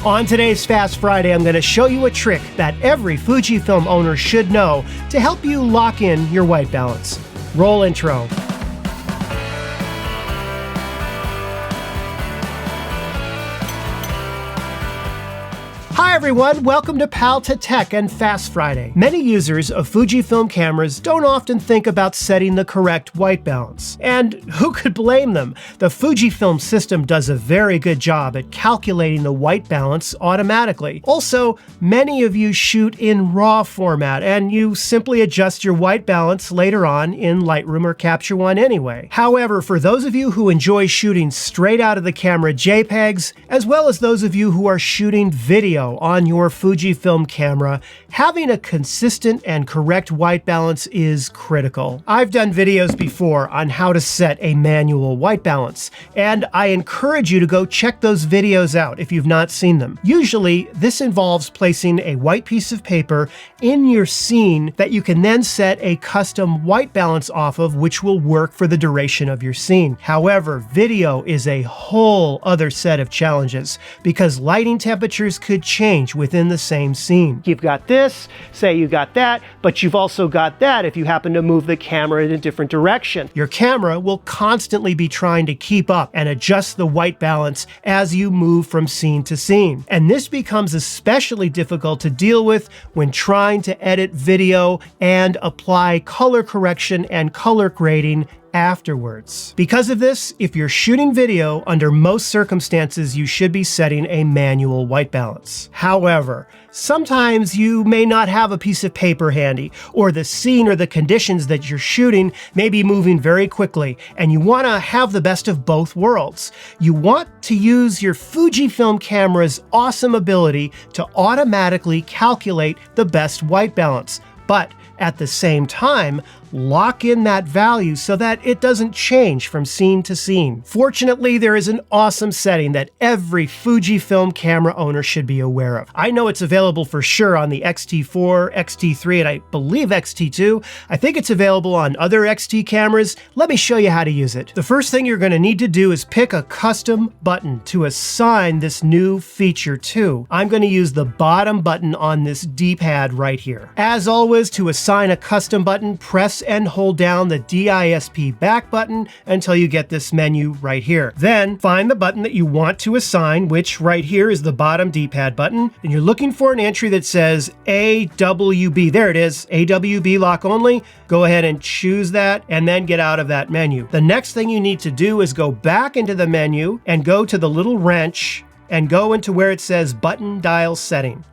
On today's Fast Friday, I'm going to show you a trick that every Fujifilm owner should know to help you lock in your white balance. Roll intro. Hi everyone, welcome to Pal to Tech and Fast Friday. Many users of Fujifilm cameras don't often think about setting the correct white balance. And who could blame them? The Fujifilm system does a very good job at calculating the white balance automatically. Also, many of you shoot in RAW format and you simply adjust your white balance later on in Lightroom or Capture One anyway. However, for those of you who enjoy shooting straight out of the camera JPEGs, as well as those of you who are shooting video on your Fujifilm camera, having a consistent and correct white balance is critical. I've done videos before on how to set a manual white balance, and I encourage you to go check those videos out if you've not seen them. Usually, this involves placing a white piece of paper in your scene that you can then set a custom white balance off of, which will work for the duration of your scene. However, video is a whole other set of challenges because lighting temperatures could change within the same scene. You've got this, say you got that, but you've also got that if you happen to move the camera in a different direction. Your camera will constantly be trying to keep up and adjust the white balance as you move from scene to scene. And this becomes especially difficult to deal with when trying to edit video and apply color correction and color grading afterwards. Because of this, if you're shooting video, under most circumstances, you should be setting a manual white balance. However, sometimes you may not have a piece of paper handy, or the scene or the conditions that you're shooting may be moving very quickly, and you want to have the best of both worlds. You want to use your Fujifilm camera's awesome ability to automatically calculate the best white balance, but at the same time, lock in that value so that it doesn't change from scene to scene. Fortunately, there is an awesome setting that every Fujifilm camera owner should be aware of. I know it's available for sure on the X-T4, X-T3, and I believe X-T2. I think it's available on other XT cameras. Let me show you how to use it. The first thing you're going to need to do is pick a custom button to assign this new feature to. I'm going to use the bottom button on this D-pad right here. As always, to assign a custom button, press and hold down the DISP back button until you get this menu right here. Then find the button that you want to assign, which right here is the bottom D-pad button. And you're looking for an entry that says AWB. There it is, AWB Lock only. Go ahead and choose that and then get out of that menu. The next thing you need to do is go back into the menu and go to the little wrench and go into where it says button dial setting.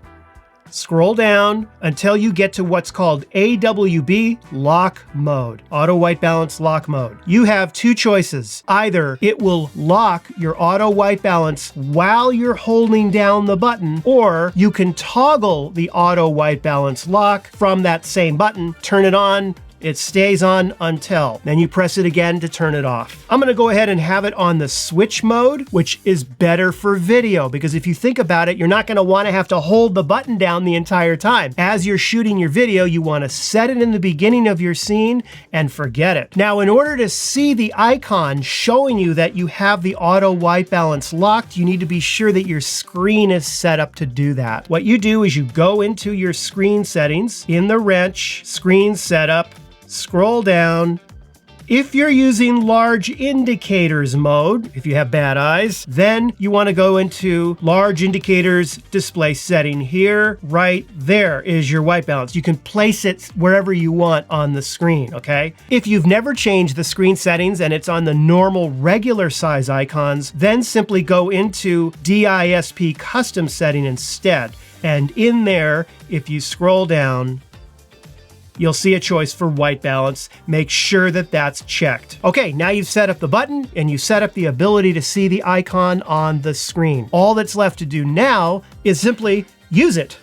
Scroll down until you get to what's called AWB Lock Mode, Auto White Balance Lock Mode. You have two choices. Either it will lock your auto white balance while you're holding down the button, or you can toggle the auto white balance lock from that same button, turn it on, it stays on until. Then you press it again to turn it off. I'm going to go ahead and have it on the switch mode, which is better for video, because if you think about it, you're not going to want to have to hold the button down the entire time. As you're shooting your video, you want to set it in the beginning of your scene and forget it. Now, in order to see the icon showing you that you have the auto white balance locked, you need to be sure that your screen is set up to do that. What you do is you go into your screen settings in the wrench, screen setup, scroll down. If you're using large indicators mode, if you have bad eyes, then you want to go into large indicators display setting here. Right there is your white balance. You can place it wherever you want on the screen, okay? If you've never changed the screen settings and it's on the normal regular size icons, then simply go into DISP custom setting instead. And in there, if you scroll down, you'll see a choice for white balance. Make sure that that's checked. Okay, now you've set up the button and you set up the ability to see the icon on the screen. All that's left to do now is simply use it.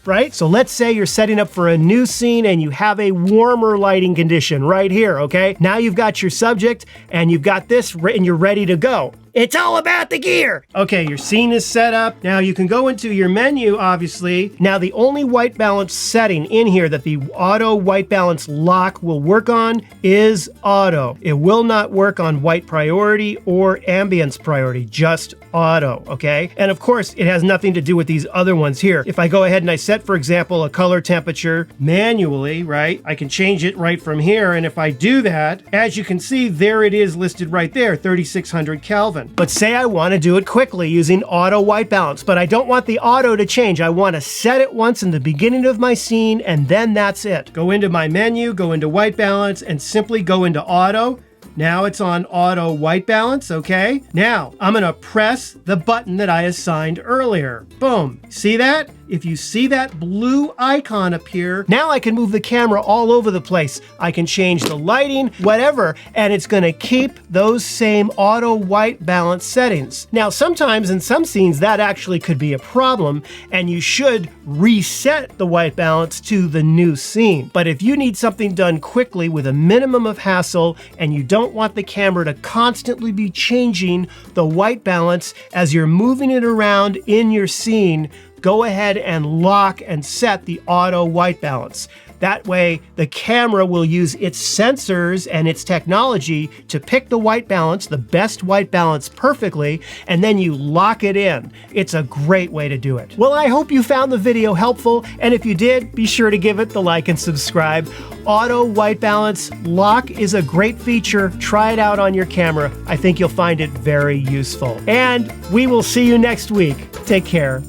Right? So let's say you're setting up for a new scene and you have a warmer lighting condition right here, okay? Now you've got your subject and you've got this and you're ready to go. It's all about the gear. Okay, your scene is set up. Now you can go into your menu, obviously. Now the only white balance setting in here that the auto white balance lock will work on is auto. It will not work on white priority or ambience priority, just auto, okay? And of course, it has nothing to do with these other ones here. If I go ahead and I set, for example, a color temperature manually, right? I can change it right from here. And if I do that, as you can see, there it is listed right there, 3600 Kelvin. But say I want to do it quickly using auto white balance, but I don't want the auto to change. I want to set it once in the beginning of my scene, and then that's it. Go into my menu, go into white balance, and simply go into auto. Now it's on auto white balance, okay? Now I'm gonna press the button that I assigned earlier. Boom, see that? If you see that blue icon appear, now I can move the camera all over the place. I can change the lighting, whatever, and it's gonna keep those same auto white balance settings. Now, sometimes in some scenes that actually could be a problem, and you should reset the white balance to the new scene. But if you need something done quickly with a minimum of hassle, and you don't want the camera to constantly be changing the white balance as you're moving it around in your scene, go ahead and lock and set the auto white balance. That way, the camera will use its sensors and its technology to pick the white balance, the best white balance perfectly, and then you lock it in. It's a great way to do it. Well, I hope you found the video helpful, and if you did, be sure to give it the like and subscribe. Auto white balance lock is a great feature. Try it out on your camera. I think you'll find it very useful. And we will see you next week. Take care.